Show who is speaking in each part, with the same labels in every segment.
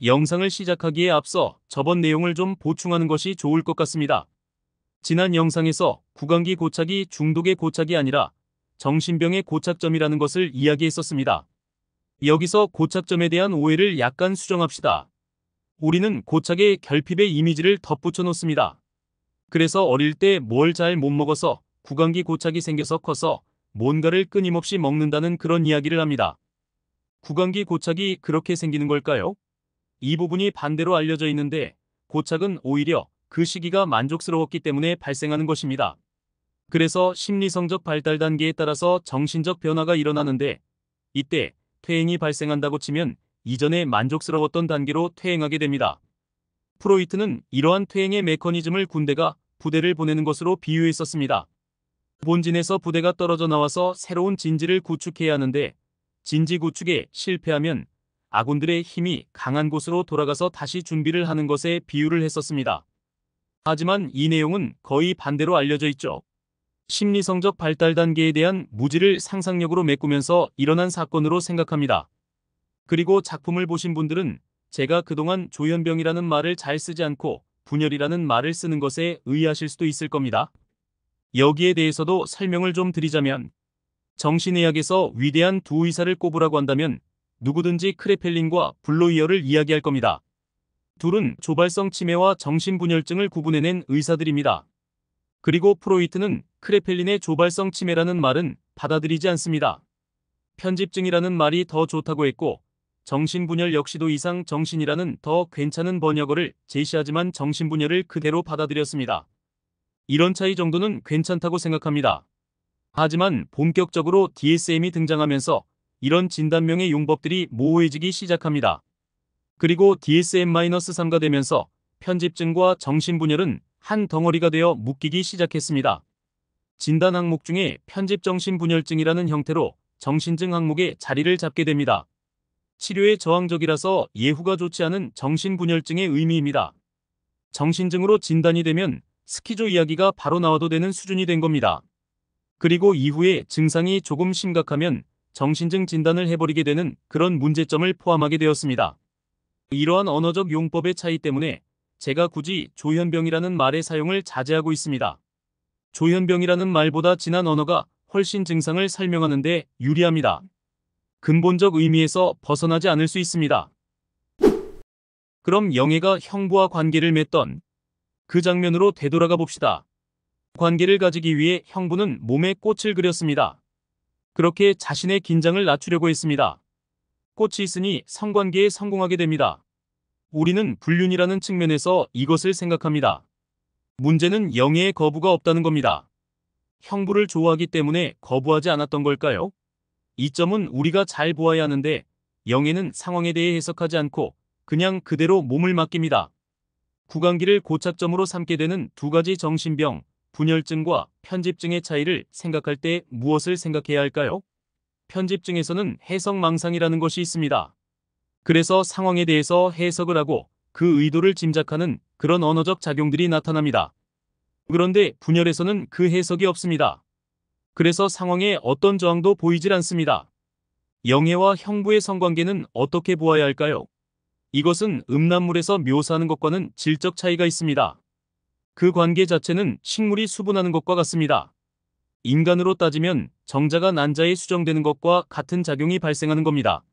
Speaker 1: 영상을 시작하기에 앞서 저번 내용을 좀 보충하는 것이 좋을 것 같습니다. 지난 영상에서 구강기 고착이 중독의 고착이 아니라 정신병의 고착점이라는 것을 이야기했었습니다. 여기서 고착점에 대한 오해를 약간 수정합시다. 우리는 고착에 결핍의 이미지를 덧붙여 놓습니다. 그래서 어릴 때 뭘 잘 못 먹어서 구강기 고착이 생겨서 커서 뭔가를 끊임없이 먹는다는 그런 이야기를 합니다. 구강기 고착이 그렇게 생기는 걸까요? 이 부분이 반대로 알려져 있는데 고착은 오히려 그 시기가 만족스러웠기 때문에 발생하는 것입니다. 그래서 심리성적 발달 단계에 따라서 정신적 변화가 일어나는데 이때 퇴행이 발생한다고 치면 이전에 만족스러웠던 단계로 퇴행하게 됩니다. 프로이트는 이러한 퇴행의 메커니즘을 군대가 부대를 보내는 것으로 비유했었습니다. 본진에서 부대가 떨어져 나와서 새로운 진지를 구축해야 하는데 진지 구축에 실패하면 아군들의 힘이 강한 곳으로 돌아가서 다시 준비를 하는 것에 비유를 했었습니다. 하지만 이 내용은 거의 반대로 알려져 있죠. 심리성적 발달 단계에 대한 무지를 상상력으로 메꾸면서 일어난 사건으로 생각합니다. 그리고 작품을 보신 분들은 제가 그동안 조현병이라는 말을 잘 쓰지 않고 분열이라는 말을 쓰는 것에 의아하실 수도 있을 겁니다. 여기에 대해서도 설명을 좀 드리자면 정신의학에서 위대한 두 의사를 꼽으라고 한다면 누구든지 크레펠린과 블로이어를 이야기할 겁니다. 둘은 조발성 치매와 정신분열증을 구분해낸 의사들입니다. 그리고 프로이트는 크레펠린의 조발성 치매라는 말은 받아들이지 않습니다. 편집증이라는 말이 더 좋다고 했고 정신분열 역시도 이상 정신이라는 더 괜찮은 번역어를 제시하지만 정신분열을 그대로 받아들였습니다. 이런 차이 정도는 괜찮다고 생각합니다. 하지만 본격적으로 DSM이 등장하면서 이런 진단명의 용법들이 모호해지기 시작합니다. 그리고 DSM-3가 되면서 편집증과 정신분열은 한 덩어리가 되어 묶이기 시작했습니다. 진단 항목 중에 편집정신분열증이라는 형태로 정신증 항목에 자리를 잡게 됩니다. 치료에 저항적이라서 예후가 좋지 않은 정신분열증의 의미입니다. 정신증으로 진단이 되면 스키조 이야기가 바로 나와도 되는 수준이 된 겁니다. 그리고 이후에 증상이 조금 심각하면 정신증 진단을 해버리게 되는 그런 문제점을 포함하게 되었습니다. 이러한 언어적 용법의 차이 때문에 제가 굳이 조현병이라는 말의 사용을 자제하고 있습니다. 조현병이라는 말보다 진한 언어가 훨씬 증상을 설명하는 데 유리합니다. 근본적 의미에서 벗어나지 않을 수 있습니다. 그럼 영애가 형부와 관계를 맺던 그 장면으로 되돌아가 봅시다. 관계를 가지기 위해 형부는 몸에 꽃을 그렸습니다. 그렇게 자신의 긴장을 낮추려고 했습니다. 꽃이 있으니 성관계에 성공하게 됩니다. 우리는 불륜이라는 측면에서 이것을 생각합니다. 문제는 영애의 거부가 없다는 겁니다. 형부를 좋아하기 때문에 거부하지 않았던 걸까요? 이 점은 우리가 잘 보아야 하는데 영애는 상황에 대해 해석하지 않고 그냥 그대로 몸을 맡깁니다. 구강기를 고착점으로 삼게 되는 두 가지 정신병, 분열증과 편집증의 차이를 생각할 때 무엇을 생각해야 할까요? 편집증에서는 해석망상이라는 것이 있습니다. 그래서 상황에 대해서 해석을 하고 그 의도를 짐작하는 그런 언어적 작용들이 나타납니다. 그런데 분열에서는 그 해석이 없습니다. 그래서 상황에 어떤 저항도 보이질 않습니다. 영애와 형부의 성관계는 어떻게 보아야 할까요? 이것은 음란물에서 묘사하는 것과는 질적 차이가 있습니다. 그 관계 자체는 식물이 수분하는 것과 같습니다. 인간으로 따지면 정자가 난자에 수정되는 것과 같은 작용이 발생하는 겁니다.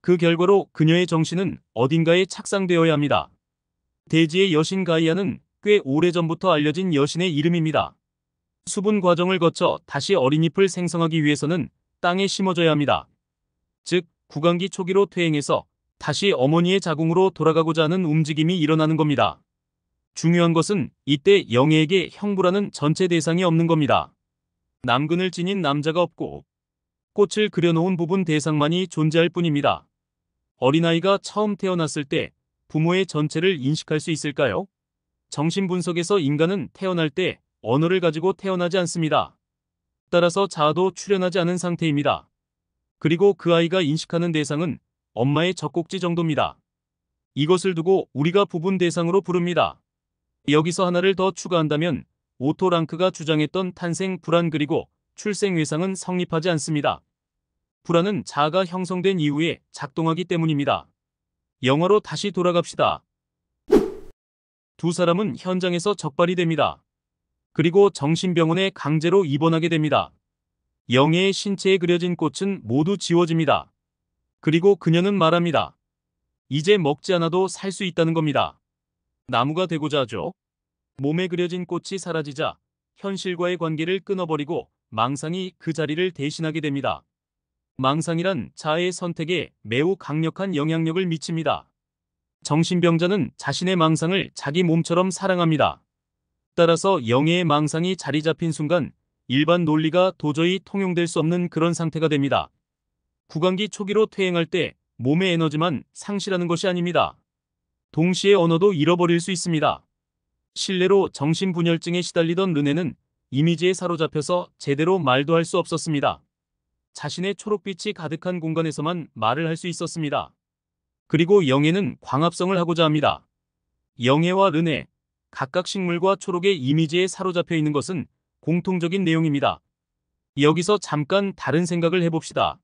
Speaker 1: 그 결과로 그녀의 정신은 어딘가에 착상되어야 합니다. 대지의 여신 가이아는 꽤 오래전부터 알려진 여신의 이름입니다. 수분 과정을 거쳐 다시 어린잎을 생성하기 위해서는 땅에 심어져야 합니다. 즉, 구강기 초기로 퇴행해서 다시 어머니의 자궁으로 돌아가고자 하는 움직임이 일어나는 겁니다. 중요한 것은 이때 영애에게 형부라는 전체 대상이 없는 겁니다. 남근을 지닌 남자가 없고 꽃을 그려놓은 부분 대상만이 존재할 뿐입니다. 어린아이가 처음 태어났을 때 부모의 전체를 인식할 수 있을까요? 정신분석에서 인간은 태어날 때 언어를 가지고 태어나지 않습니다. 따라서 자아도 출현하지 않은 상태입니다. 그리고 그 아이가 인식하는 대상은 엄마의 젖꼭지 정도입니다. 이것을 두고 우리가 부분 대상으로 부릅니다. 여기서 하나를 더 추가한다면 오토 랑크가 주장했던 탄생 불안 그리고 출생 외상은 성립하지 않습니다. 불안은 자아가 형성된 이후에 작동하기 때문입니다. 영화로 다시 돌아갑시다. 두 사람은 현장에서 적발이 됩니다. 그리고 정신병원에 강제로 입원하게 됩니다. 영애의 신체에 그려진 꽃은 모두 지워집니다. 그리고 그녀는 말합니다. 이제 먹지 않아도 살 수 있다는 겁니다. 나무가 되고자 하죠. 몸에 그려진 꽃이 사라지자 현실과의 관계를 끊어버리고 망상이 그 자리를 대신하게 됩니다. 망상이란 자아의 선택에 매우 강력한 영향력을 미칩니다. 정신병자는 자신의 망상을 자기 몸처럼 사랑합니다. 따라서 영애의 망상이 자리 잡힌 순간 일반 논리가 도저히 통용될 수 없는 그런 상태가 됩니다. 구강기 초기로 퇴행할 때 몸의 에너지만 상실하는 것이 아닙니다. 동시에 언어도 잃어버릴 수 있습니다. 실례로 정신분열증에 시달리던 르네는 이미지에 사로잡혀서 제대로 말도 할 수 없었습니다. 자신의 초록빛이 가득한 공간에서만 말을 할 수 있었습니다. 그리고 영애는 광합성을 하고자 합니다. 영애와 르네, 각각 식물과 초록의 이미지에 사로잡혀 있는 것은 공통적인 내용입니다. 여기서 잠깐 다른 생각을 해봅시다.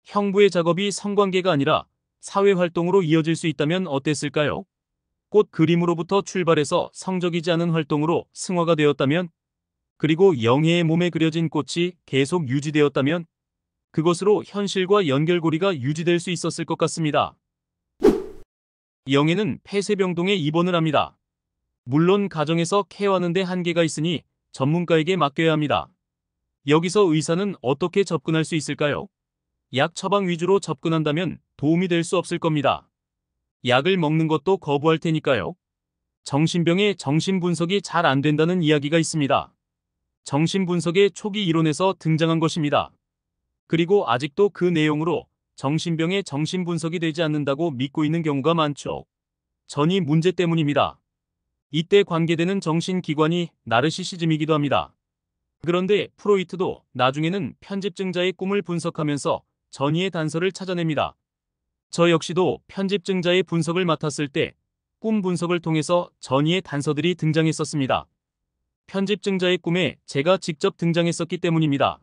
Speaker 1: 형부의 작업이 성관계가 아니라 사회활동으로 이어질 수 있다면 어땠을까요? 꽃 그림으로부터 출발해서 성적이지 않은 활동으로 승화가 되었다면? 그리고 영애의 몸에 그려진 꽃이 계속 유지되었다면? 그것으로 현실과 연결고리가 유지될 수 있었을 것 같습니다. 영애는 폐쇄병동에 입원을 합니다. 물론 가정에서 케어하는 데 한계가 있으니 전문가에게 맡겨야 합니다. 여기서 의사는 어떻게 접근할 수 있을까요? 약 처방 위주로 접근한다면 도움이 될 수 없을 겁니다. 약을 먹는 것도 거부할 테니까요. 정신병의 정신분석이 잘 안 된다는 이야기가 있습니다. 정신분석의 초기 이론에서 등장한 것입니다. 그리고 아직도 그 내용으로 정신병의 정신분석이 되지 않는다고 믿고 있는 경우가 많죠. 전이 문제 때문입니다. 이때 관계되는 정신기관이 나르시시즘이기도 합니다. 그런데 프로이트도 나중에는 편집증자의 꿈을 분석하면서 전이의 단서를 찾아냅니다. 저 역시도 편집증자의 분석을 맡았을 때 꿈 분석을 통해서 전이의 단서들이 등장했었습니다. 편집증자의 꿈에 제가 직접 등장했었기 때문입니다.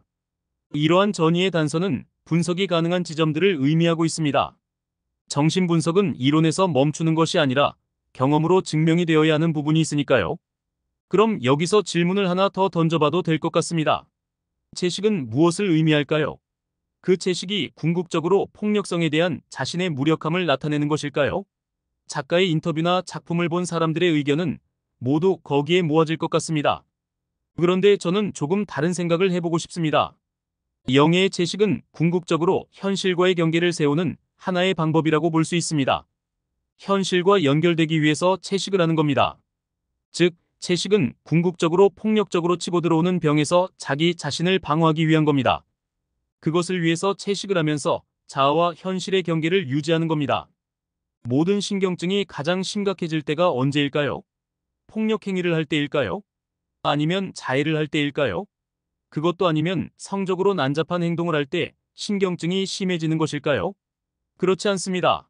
Speaker 1: 이러한 전이의 단서는 분석이 가능한 지점들을 의미하고 있습니다. 정신분석은 이론에서 멈추는 것이 아니라 경험으로 증명이 되어야 하는 부분이 있으니까요. 그럼 여기서 질문을 하나 더 던져봐도 될 것 같습니다. 채식은 무엇을 의미할까요? 그 채식이 궁극적으로 폭력성에 대한 자신의 무력함을 나타내는 것일까요? 작가의 인터뷰나 작품을 본 사람들의 의견은 모두 거기에 모아질 것 같습니다. 그런데 저는 조금 다른 생각을 해보고 싶습니다. 영애의 채식은 궁극적으로 현실과의 경계를 세우는 하나의 방법이라고 볼 수 있습니다. 현실과 연결되기 위해서 채식을 하는 겁니다. 즉, 채식은 궁극적으로 폭력적으로 치고 들어오는 병에서 자기 자신을 방어하기 위한 겁니다. 그것을 위해서 채식을 하면서 자아와 현실의 경계를 유지하는 겁니다. 모든 신경증이 가장 심각해질 때가 언제일까요? 폭력 행위를 할 때일까요? 아니면 자해를 할 때일까요? 그것도 아니면 성적으로 난잡한 행동을 할 때 신경증이 심해지는 것일까요? 그렇지 않습니다.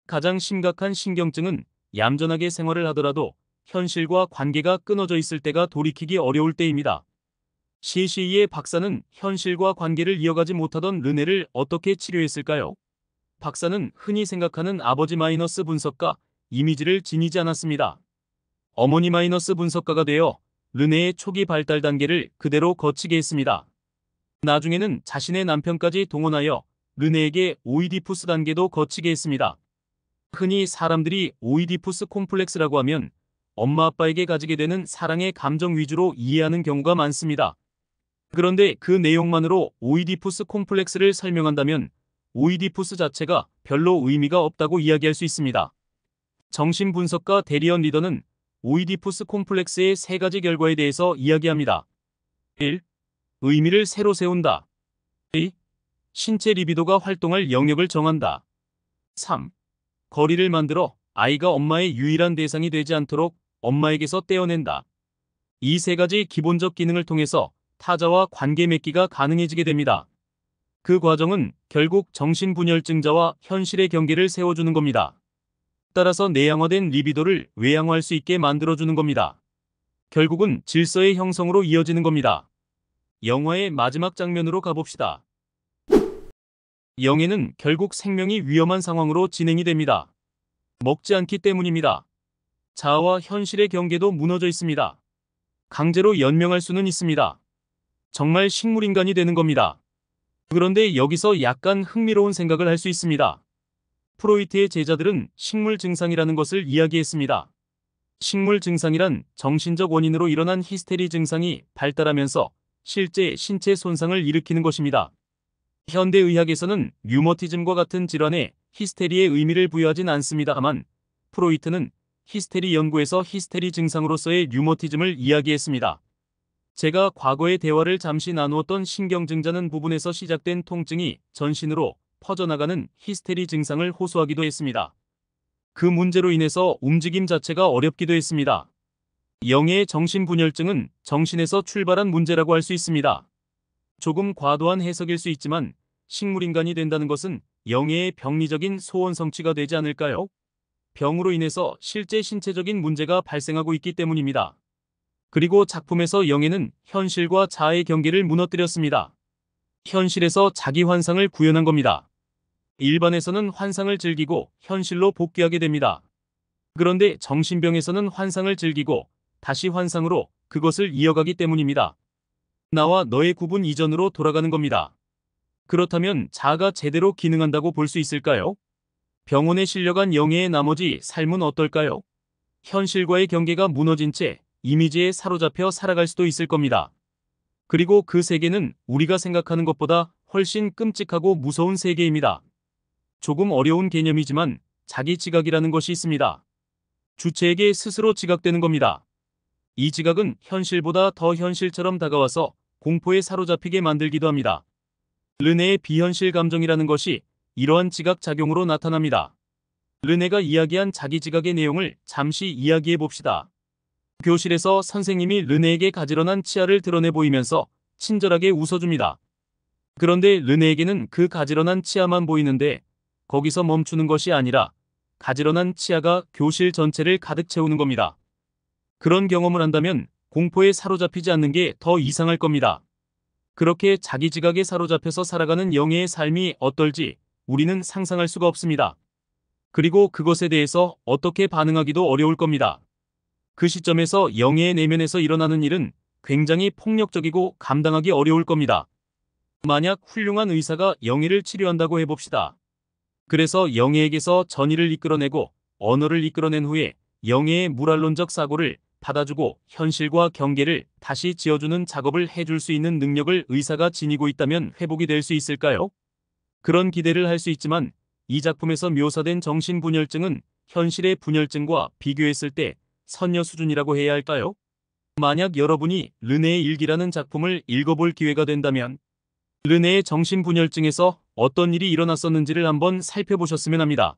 Speaker 1: 가장 심각한 신경증은 얌전하게 생활을 하더라도 현실과 관계가 끊어져 있을 때가 돌이키기 어려울 때입니다. 시시이의 박사는 현실과 관계를 이어가지 못하던 르네를 어떻게 치료했을까요? 박사는 흔히 생각하는 아버지 마이너스 분석가 이미지를 지니지 않았습니다. 어머니 마이너스 분석가가 되어 르네의 초기 발달 단계를 그대로 거치게 했습니다. 나중에는 자신의 남편까지 동원하여 르네에게 오이디푸스 단계도 거치게 했습니다. 흔히 사람들이 오이디푸스 콤플렉스라고 하면 엄마 아빠에게 가지게 되는 사랑의 감정 위주로 이해하는 경우가 많습니다. 그런데 그 내용만으로 오이디푸스 콤플렉스를 설명한다면 오이디푸스 자체가 별로 의미가 없다고 이야기할 수 있습니다. 정신분석가 데리언 리더는 오이디푸스 콤플렉스의 세 가지 결과에 대해서 이야기합니다. 1. 의미를 새로 세운다. 2. 신체 리비도가 활동할 영역을 정한다. 3. 거리를 만들어 아이가 엄마의 유일한 대상이 되지 않도록 엄마에게서 떼어낸다. 이 세 가지 기본적 기능을 통해서 타자와 관계 맺기가 가능해지게 됩니다. 그 과정은 결국 정신분열증자와 현실의 경계를 세워주는 겁니다. 따라서 내양화된 리비도를 외양화할 수 있게 만들어주는 겁니다. 결국은 질서의 형성으로 이어지는 겁니다. 영화의 마지막 장면으로 가봅시다. 영애는 결국 생명이 위험한 상황으로 진행이 됩니다. 먹지 않기 때문입니다. 자아와 현실의 경계도 무너져 있습니다. 강제로 연명할 수는 있습니다. 정말 식물인간이 되는 겁니다. 그런데 여기서 약간 흥미로운 생각을 할 수 있습니다. 프로이트의 제자들은 식물 증상이라는 것을 이야기했습니다. 식물 증상이란 정신적 원인으로 일어난 히스테리 증상이 발달하면서 실제 신체 손상을 일으키는 것입니다. 현대의학에서는 류머티즘과 같은 질환에 히스테리의 의미를 부여하진 않습니다만 프로이트는 히스테리 연구에서 히스테리 증상으로서의 류머티즘을 이야기했습니다. 제가 과거의 대화를 잠시 나누었던 신경증자는 부분에서 시작된 통증이 전신으로 퍼져나가는 히스테리 증상을 호소하기도 했습니다. 그 문제로 인해서 움직임 자체가 어렵기도 했습니다. 영예의 정신분열증은 정신에서 출발한 문제라고 할 수 있습니다. 조금 과도한 해석일 수 있지만 식물인간이 된다는 것은 영예의 병리적인 소원 성취가 되지 않을까요? 병으로 인해서 실제 신체적인 문제가 발생하고 있기 때문입니다. 그리고 작품에서 영예는 현실과 자아의 경계를 무너뜨렸습니다. 현실에서 자기 환상을 구현한 겁니다. 일반에서는 환상을 즐기고 현실로 복귀하게 됩니다. 그런데 정신병에서는 환상을 즐기고 다시 환상으로 그것을 이어가기 때문입니다. 나와 너의 구분 이전으로 돌아가는 겁니다. 그렇다면 자아가 제대로 기능한다고 볼 수 있을까요? 병원에 실려간 영예의 나머지 삶은 어떨까요? 현실과의 경계가 무너진 채 이미지에 사로잡혀 살아갈 수도 있을 겁니다. 그리고 그 세계는 우리가 생각하는 것보다 훨씬 끔찍하고 무서운 세계입니다. 조금 어려운 개념이지만 자기 지각이라는 것이 있습니다. 주체에게 스스로 지각되는 겁니다. 이 지각은 현실보다 더 현실처럼 다가와서 공포에 사로잡히게 만들기도 합니다. 르네의 비현실 감정이라는 것이 이러한 지각 작용으로 나타납니다. 르네가 이야기한 자기 지각의 내용을 잠시 이야기해 봅시다. 교실에서 선생님이 르네에게 가지런한 치아를 드러내 보이면서 친절하게 웃어줍니다. 그런데 르네에게는 그 가지런한 치아만 보이는데 거기서 멈추는 것이 아니라 가지런한 치아가 교실 전체를 가득 채우는 겁니다. 그런 경험을 한다면 공포에 사로잡히지 않는 게 더 이상할 겁니다. 그렇게 자기 지각에 사로잡혀서 살아가는 영예의 삶이 어떨지 우리는 상상할 수가 없습니다. 그리고 그것에 대해서 어떻게 반응하기도 어려울 겁니다. 그 시점에서 영예의 내면에서 일어나는 일은 굉장히 폭력적이고 감당하기 어려울 겁니다. 만약 훌륭한 의사가 영예를 치료한다고 해봅시다. 그래서 영예에게서 전의를 이끌어내고 언어를 이끌어낸 후에 영예의 무랄론적 사고를 받아주고 현실과 경계를 다시 지어주는 작업을 해줄 수 있는 능력을 의사가 지니고 있다면 회복이 될 수 있을까요? 그런 기대를 할 수 있지만 이 작품에서 묘사된 정신분열증은 현실의 분열증과 비교했을 때 선녀 수준이라고 해야 할까요? 만약 여러분이 르네의 일기라는 작품을 읽어볼 기회가 된다면 르네의 정신분열증에서 어떤 일이 일어났었는지를 한번 살펴보셨으면 합니다.